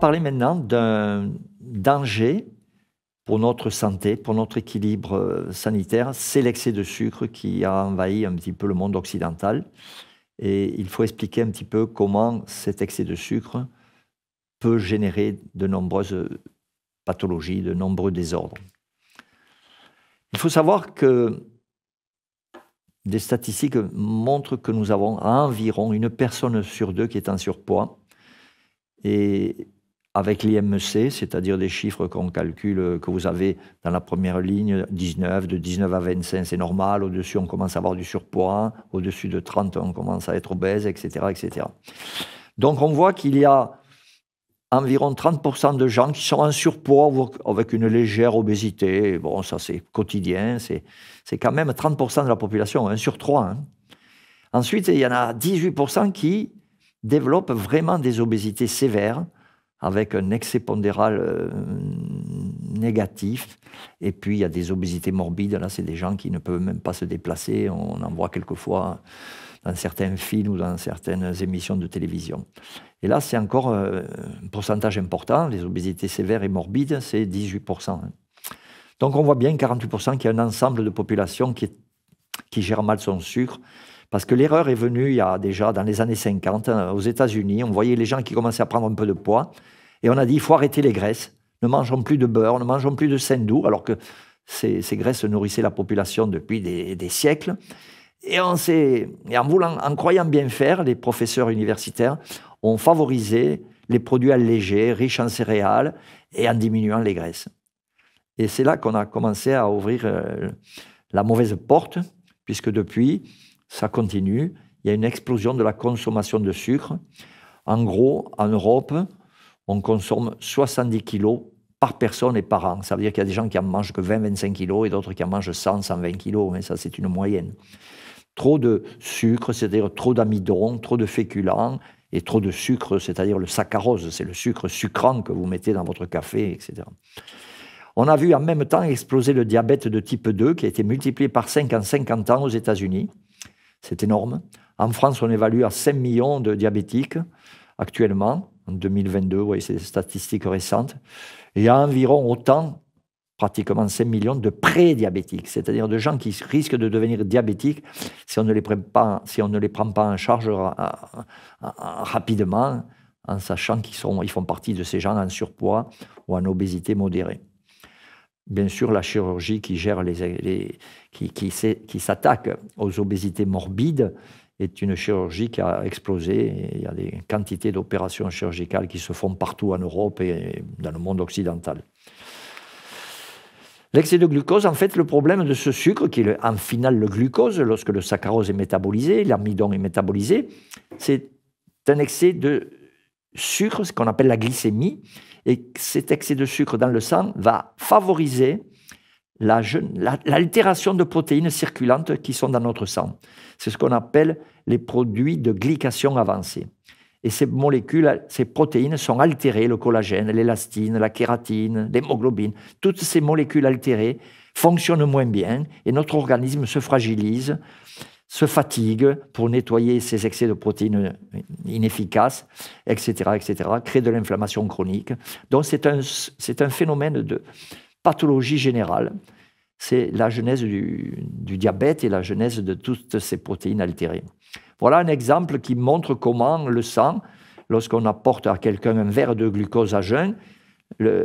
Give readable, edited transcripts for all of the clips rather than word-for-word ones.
parler maintenant d'un danger pour notre santé, pour notre équilibre sanitaire. C'est l'excès de sucre qui a envahi un petit peu le monde occidental. Et il faut expliquer un petit peu comment cet excès de sucre peut générer de nombreuses pathologies, de nombreux désordres. Il faut savoir que des statistiques montrent que nous avons environ une personne sur deux qui est en surpoids. Et avec l'IMC, c'est-à-dire des chiffres qu'on calcule, que vous avez dans la première ligne, 19, de 19 à 25, c'est normal. Au-dessus, on commence à avoir du surpoids. Au-dessus de 30, on commence à être obèse, etc., etc. Donc, on voit qu'il y a environ 30% de gens qui sont en surpoids avec une légère obésité. Bon, ça, c'est quotidien. C'est quand même 30% de la population, 1 sur 3. Hein. Ensuite, il y en a 18% qui développent vraiment des obésités sévères, avec un excès pondéral négatif. Et puis, il y a des obésités morbides. Là, c'est des gens qui ne peuvent même pas se déplacer. On en voit quelquefois dans certains films ou dans certaines émissions de télévision. Et là, c'est encore un pourcentage important. Les obésités sévères et morbides, c'est 18%. Donc, on voit bien 48% qu'il y a un ensemble de population qui gère mal son sucre. Parce que l'erreur est venue il y a déjà dans les années 50, aux États-Unis. On voyait les gens qui commençaient à prendre un peu de poids. Et on a dit, il faut arrêter les graisses. Ne mangeons plus de beurre, ne mangeons plus de saindoux, alors que ces graisses nourrissaient la population depuis des siècles. Et en croyant bien faire, les professeurs universitaires ont favorisé les produits allégés, riches en céréales, et en diminuant les graisses. Et c'est là qu'on a commencé à ouvrir la mauvaise porte, puisque depuis, ça continue. Il y a une explosion de la consommation de sucre. En gros, en Europe, on consomme 70 kilos par personne et par an. Ça veut dire qu'il y a des gens qui en mangent que 20-25 kilos et d'autres qui en mangent 100-120 kilos. Mais ça, c'est une moyenne. Trop de sucre, c'est-à-dire trop d'amidon, trop de féculents, et trop de sucre, c'est-à-dire le saccharose, c'est le sucre sucrant que vous mettez dans votre café, etc. On a vu en même temps exploser le diabète de type 2 qui a été multiplié par 5 en 50 ans aux États-Unis. C'est énorme. En France, on évalue à 5 millions de diabétiques actuellement, en 2022, vous voyez, c'est des statistiques récentes. Et il y a environ autant, pratiquement 5 millions de pré-diabétiques, c'est-à-dire de gens qui risquent de devenir diabétiques si on ne les prend pas en charge rapidement, en sachant qu'ils font partie de ces gens en surpoids ou en obésité modérée. Bien sûr, la chirurgie qui gère qui s'attaque aux obésités morbides est une chirurgie qui a explosé. Il y a des quantités d'opérations chirurgicales qui se font partout en Europe et dans le monde occidental. L'excès de glucose, en fait, le problème de ce sucre, qui est en finale le glucose, lorsque le saccharose est métabolisé, l'amidon est métabolisé, c'est un excès de sucre, ce qu'on appelle la glycémie, et cet excès de sucre dans le sang va favoriser l'altération de protéines circulantes qui sont dans notre sang. C'est ce qu'on appelle les produits de glycation avancée. Et ces molécules, ces protéines sont altérées, le collagène, l'élastine, la kératine, l'hémoglobine. Toutes ces molécules altérées fonctionnent moins bien et notre organisme se fragilise, se fatigue pour nettoyer ces excès de protéines inefficaces, etc., etc., crée de l'inflammation chronique. Donc c'est un phénomène de pathologie générale. C'est la genèse du diabète et la genèse de toutes ces protéines altérées. Voilà un exemple qui montre comment le sang, lorsqu'on apporte à quelqu'un un verre de glucose à jeun,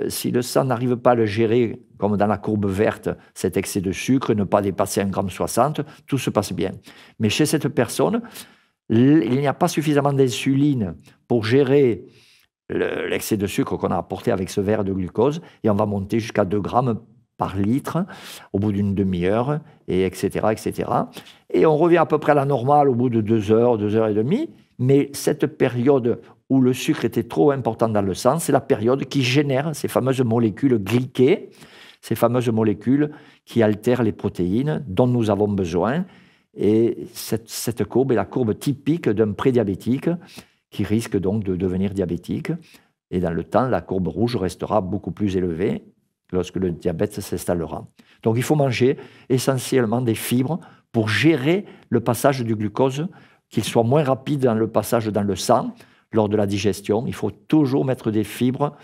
si le sang n'arrive pas à le gérer, comme dans la courbe verte, cet excès de sucre, ne pas dépasser 1,60 g, tout se passe bien. Mais chez cette personne, il n'y a pas suffisamment d'insuline pour gérer l'excès de sucre qu'on a apporté avec ce verre de glucose, et on va monter jusqu'à 2 grammes par litre au bout d'une demi-heure, et etc., etc. Et on revient à peu près à la normale au bout de 2 heures, 2 heures et demie, mais cette période où le sucre était trop important dans le sang, c'est la période qui génère ces fameuses molécules glyquées, ces fameuses molécules qui altèrent les protéines dont nous avons besoin. Et cette courbe est la courbe typique d'un prédiabétique qui risque donc de devenir diabétique. Et dans le temps, la courbe rouge restera beaucoup plus élevée lorsque le diabète s'installera. Donc il faut manger essentiellement des fibres pour gérer le passage du glucose, qu'il soit moins rapide dans le passage dans le sang. lors de la digestion. Il faut toujours mettre des fibres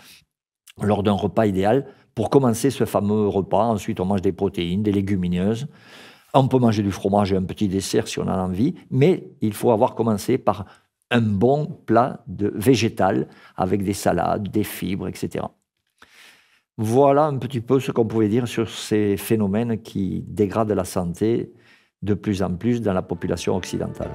lors d'un repas idéal pour commencer ce fameux repas. Ensuite, on mange des protéines, des légumineuses. On peut manger du fromage et un petit dessert si on a envie, mais il faut avoir commencé par un bon plat végétal avec des salades, des fibres, etc. Voilà un petit peu ce qu'on pouvait dire sur ces phénomènes qui dégradent la santé de plus en plus dans la population occidentale.